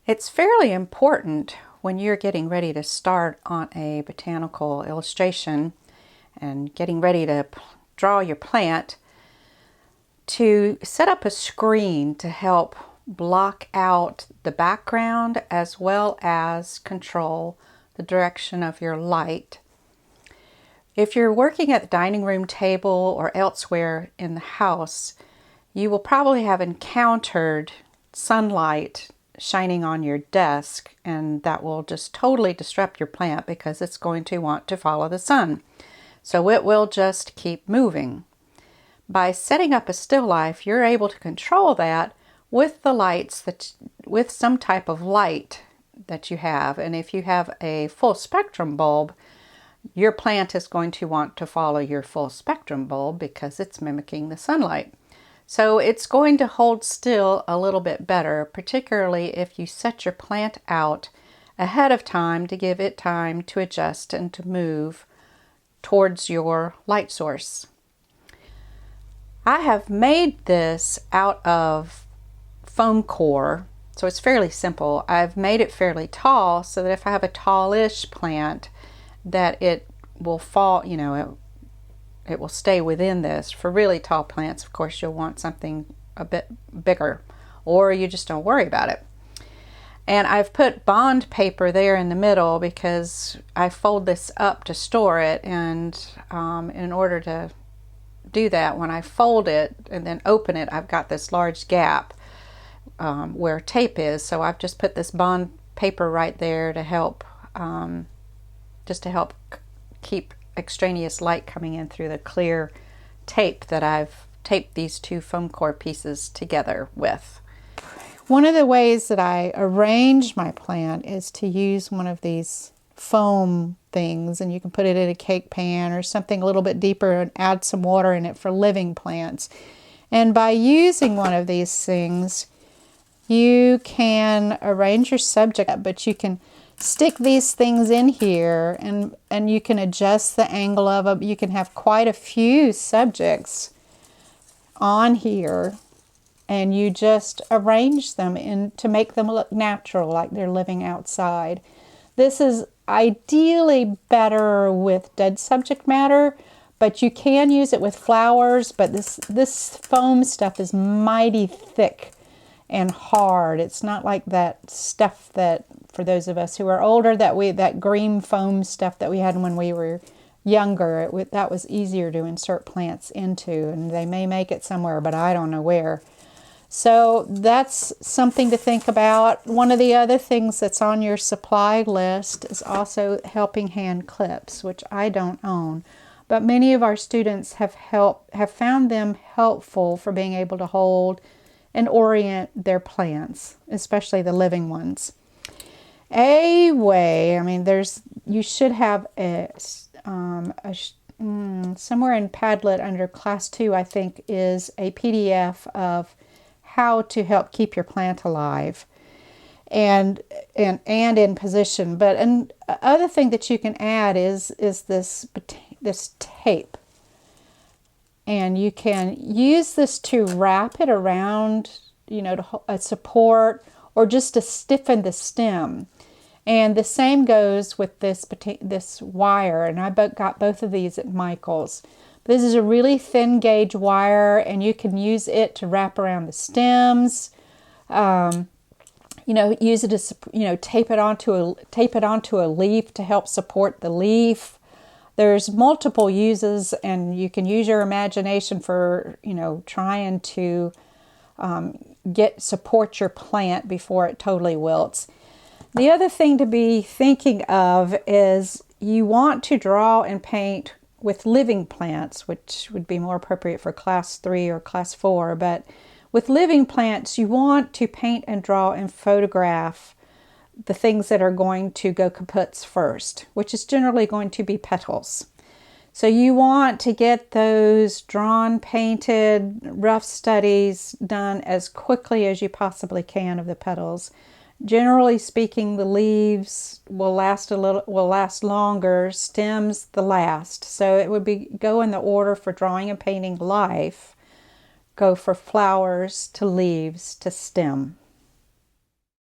It's fairly important when you're getting ready to start on a botanical illustration and getting ready to draw your plant to set up a screen to help block out the background as well as control the direction of your light. If you're working at the dining room table or elsewhere in the house, you will probably have encountered sunlight shining on your desk, and that will just totally disrupt your plant because it's going to want to follow the sun. So it will just keep moving. By setting up a still life, you're able to control that with the lights with some type of light that you have. And if you have a full spectrum bulb, your plant is going to want to follow your full spectrum bulb because it's mimicking the sunlight. So it's going to hold still a little bit better, particularly if you set your plant out ahead of time to give it time to adjust and to move towards your light source. I have made this out of foam core, so it's fairly simple. I've made it fairly tall so that if I have a tallish plant, that it will fall, it will stay within this. For really tall plants, of course, you'll want something a bit bigger, or you just don't worry about it. And I've put bond paper there in the middle because I fold this up to store it, and in order to do that, when I fold it and then open it, I've got this large gap where tape is, so I've just put this bond paper right there to help keep extraneous light coming in through the clear tape that I've taped these two foam core pieces together with. One of the ways that I arrange my plant is to use one of these foam things, and you can put it in a cake pan or something a little bit deeper and add some water in it for living plants. And by using one of these things, you can arrange your subject, but you can stick these things in here and you can adjust the angle of them. You can have quite a few subjects on here, and you just arrange them to make them look natural, like they're living outside. This is ideally better with dead subject matter, but you can use it with flowers. But this foam stuff is mighty thick and hard. It's not like that stuff that, for those of us who are older, that green foam stuff that we had when we were younger, that was easier to insert plants into, and they may make it somewhere, but I don't know where. So that's something to think about. One of the other things that's on your supply list is also helping hand clips, which I don't own, but many of our students have found them helpful for being able to hold and orient their plants, especially the living ones. You should have somewhere in Padlet under Class 2, I think, is a PDF of how to help keep your plant alive and in position. But other thing that you can add is this tape. And you can use this to wrap it around, to a support, or just to stiffen the stem. And the same goes with this wire. And I got both of these at Michael's. This is a really thin gauge wire, and you can use it to wrap around the stems. Use it to tape it onto a leaf to help support the leaf. There's multiple uses, and you can use your imagination for, trying to support your plant before it totally wilts. The other thing to be thinking of is you want to draw and paint with living plants, which would be more appropriate for Class 3 or Class 4. But with living plants, you want to paint and draw and photograph the things that are going to go kaputs first, which is generally going to be petals. So you want to get those drawn, painted, rough studies done as quickly as you possibly can of the petals. Generally speaking, the leaves will last longer, stems the last. So it would go in the order for drawing and painting life. Go for flowers to leaves to stem.